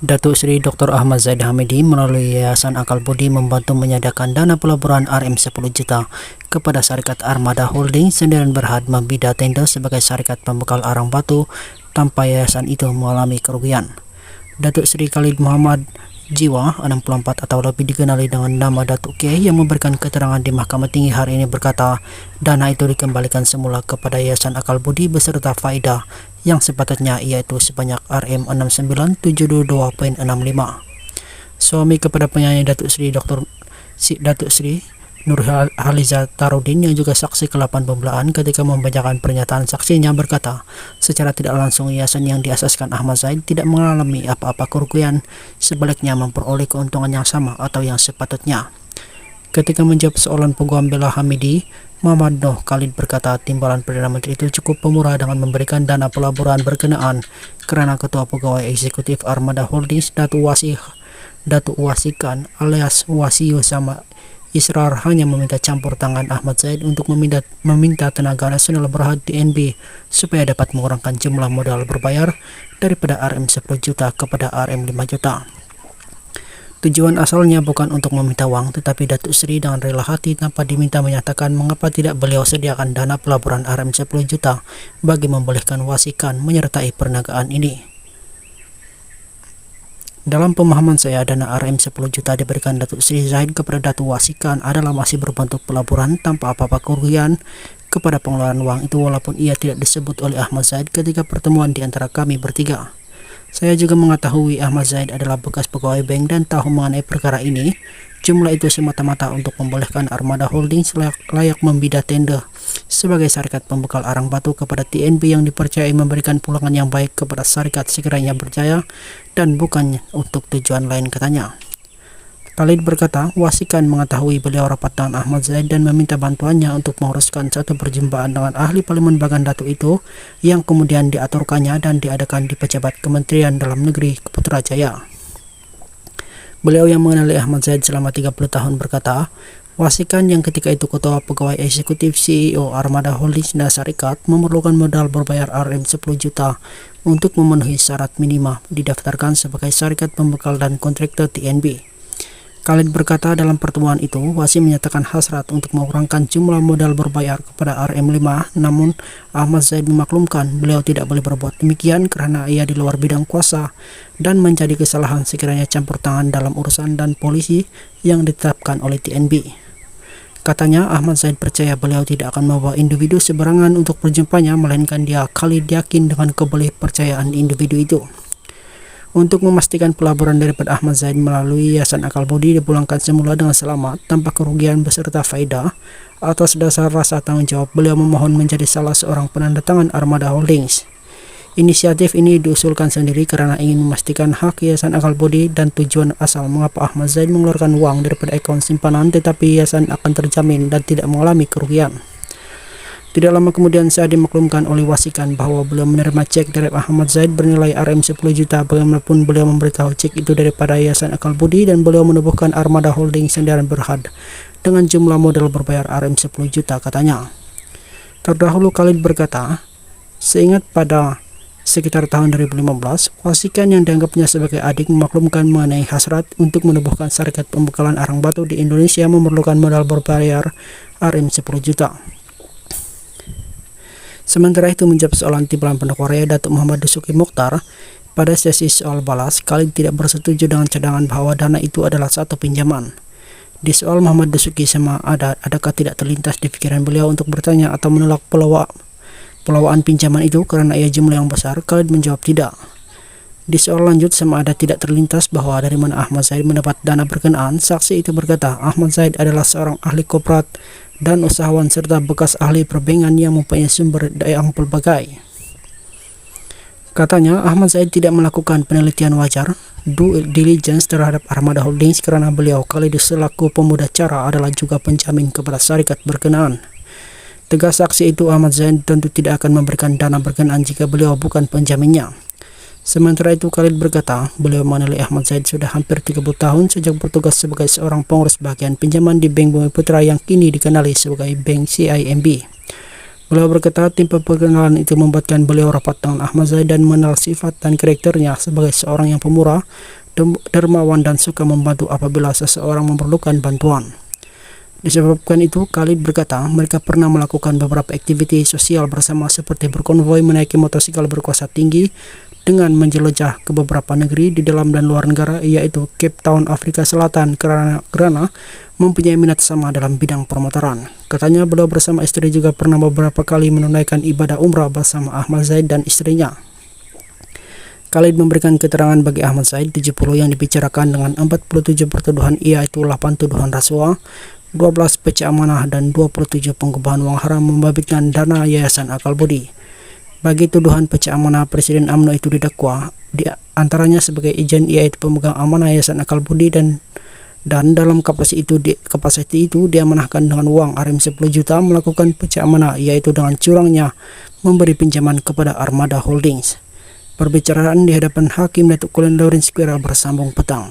Datuk Seri Dr. Ahmad Zaid Hamidi melalui Yayasan Akal Budi membantu menyediakan dana pelaburan RM10 juta kepada Syarikat Armada Holding Senderan Berhad membida tenda sebagai syarikat pembekal arang batu tanpa yayasan itu mengalami kerugian. Datuk Seri Khalid Muhammad Jiwa 64 atau lebih dikenali dengan nama Datuk K yang memberikan keterangan di Mahkamah Tinggi hari ini berkata dana itu dikembalikan semula kepada Yayasan Akal Budi beserta faedah yang sepatutnya yaitu sebanyak RM6972.65. Suami kepada penyanyi Datuk Sri Nur Haliza Tarudin yang juga saksi ke-8 pembelaan ketika membacakan pernyataan saksinya berkata secara tidak langsung yayasan yang diasaskan Ahmad Zaid tidak mengalami apa-apa kerugian, sebaliknya memperoleh keuntungan yang sama atau yang sepatutnya. Ketika menjawab soalan peguam bela Hamidi, Muhammad Noh Khalid berkata timbalan Perdana Menteri itu cukup pemurah dengan memberikan dana pelaburan berkenaan karena Ketua Pegawai Eksekutif Armada Holdings Datuk Wasikan alias Wasiyu sama Israr hanya meminta campur tangan Ahmad Zaid untuk meminta Tenaga Nasional Berhad TNB supaya dapat mengurangkan jumlah modal berbayar daripada RM10 juta kepada RM5 juta. Tujuan asalnya bukan untuk meminta uang, tetapi Datuk Seri dengan rela hati tanpa diminta menyatakan mengapa tidak beliau sediakan dana pelaburan RM10 juta bagi membolehkan Wasikan menyertai perniagaan ini. Dalam pemahaman saya, dana RM10 juta diberikan Datuk Seri Zaid kepada Datuk Wasikan adalah masih berbentuk pelaburan tanpa apa-apa kerugian kepada pengeluaran uang itu walaupun ia tidak disebut oleh Ahmad Zaid ketika pertemuan di antara kami bertiga. Saya juga mengetahui Ahmad Zaid adalah bekas pegawai bank dan tahu mengenai perkara ini. Jumlah itu semata-mata untuk membolehkan Armada Holdings layak membida tender sebagai syarikat pembekal arang batu kepada TNB yang dipercayai memberikan pulangan yang baik kepada syarikat sekiranya berjaya dan bukan untuk tujuan lain, katanya. Khalid berkata, Wasikan mengetahui beliau rapat dengan Ahmad Zaid dan meminta bantuannya untuk menguruskan satu perjumpaan dengan ahli Parlimen Bagan Datuk itu yang kemudian diaturkannya dan diadakan di Pejabat Kementerian Dalam Negeri Putrajaya. Beliau yang mengenali Ahmad Zaid selama 30 tahun berkata, Wasikan yang ketika itu Ketua Pegawai Eksekutif CEO Armada Holdings dan Syarikat memerlukan modal berbayar RM10 juta untuk memenuhi syarat minima didaftarkan sebagai syarikat pembekal dan kontraktor TNB. Khalid berkata dalam pertemuan itu, Wasi menyatakan hasrat untuk mengurangkan jumlah modal berbayar kepada RM5, namun Ahmad Zaid memaklumkan beliau tidak boleh berbuat demikian karena ia di luar bidang kuasa dan menjadi kesalahan sekiranya campur tangan dalam urusan dan polisi yang ditetapkan oleh TNB. Katanya, Ahmad Zaid percaya beliau tidak akan membawa individu seberangan untuk berjumpanya, melainkan Khalid yakin dengan kepercayaan individu itu. Untuk memastikan pelaburan daripada Ahmad Zaid melalui Yayasan Akal Budi dipulangkan semula dengan selamat tanpa kerugian beserta faedah, atas dasar rasa tanggung jawab beliau memohon menjadi salah seorang penandatangan Armada Holdings. Inisiatif ini diusulkan sendiri karena ingin memastikan hak Yayasan Akal Budi dan tujuan asal mengapa Ahmad Zaid mengeluarkan uang daripada akaun simpanan tetapi yayasan akan terjamin dan tidak mengalami kerugian. Tidak lama kemudian saya dimaklumkan oleh Wasikan bahwa beliau menerima cek dari Ahmad Zaid bernilai RM10 juta bagaimanapun beliau memberitahu cek itu daripada Yayasan Akal Budi dan beliau menubuhkan Armada Holding Senderan Berhad dengan jumlah modal berbayar RM10 juta, katanya. Terdahulu Khalid berkata, seingat pada sekitar tahun 2015, Wasikan yang dianggapnya sebagai adik memaklumkan mengenai hasrat untuk menubuhkan syarikat pembekalan arang batu di Indonesia memerlukan modal berbayar RM10 juta. Sementara itu menjawab soalan timbalan pendukung Korea Datuk Muhammad Dasuki Mokhtar pada sesi soal balas, Khalid tidak bersetuju dengan cadangan bahwa dana itu adalah satu pinjaman. Di soal Muhammad Dasuki sama adakah tidak terlintas di pikiran beliau untuk bertanya atau menolak pelawaan pinjaman itu karena ia jumlah yang besar, Khalid menjawab tidak. Di soal lanjut sama ada tidak terlintas bahwa dari mana Ahmad Zaid mendapat dana berkenaan, saksi itu berkata Ahmad Zaid adalah seorang ahli korporat dan usahawan serta bekas ahli perbankan yang mempunyai sumber daya yang pelbagai. Katanya, Ahmad Zaid tidak melakukan penelitian wajar due diligence terhadap Armada Holdings karena beliau Khalid selaku pemuda cara adalah juga penjamin kepada syarikat berkenaan. Tegas saksi itu, Ahmad Zaid tentu tidak akan memberikan dana berkenaan jika beliau bukan penjaminnya. Sementara itu Khalid berkata, beliau mengenali Ahmad Zaid sudah hampir 30 tahun sejak bertugas sebagai seorang pengurus bagian pinjaman di Bank Bumi Putra yang kini dikenali sebagai Bank CIMB. Beliau berkata tim perkenalan itu membuatkan beliau rapat dengan Ahmad Zaid dan mengenal sifat dan karakternya sebagai seorang yang pemurah, dermawan dan suka membantu apabila seseorang memerlukan bantuan. Disebabkan itu, Khalid berkata mereka pernah melakukan beberapa aktiviti sosial bersama seperti berkonvoi menaiki motosikal berkuasa tinggi dengan menjelajah ke beberapa negeri di dalam dan luar negara, yaitu Cape Town, Afrika Selatan, karena mempunyai minat sama dalam bidang permotoran. Katanya beliau bersama istri juga pernah beberapa kali menunaikan ibadah umrah bersama Ahmad Zaid dan istrinya. Khalid memberikan keterangan bagi Ahmad Zaid 70 yang dibicarakan dengan 47 pertuduhan, yaitu 8 tuduhan rasuah, 12 pecah amanah, dan 27 pengubahan uang haram membabitkan dana Yayasan Akal Budi. Bagi tuduhan pecah amanah, Presiden UMNO itu didakwa di antaranya sebagai agen, yaitu pemegang amanah Yayasan Akal Budi dan dalam kapasiti itu diamanahkan dengan uang RM 10 juta melakukan pecah amanah, yaitu dengan curangnya memberi pinjaman kepada Armada Holdings. Perbicaraan di hadapan Hakim Datuk Colin Lawrence Square bersambung petang.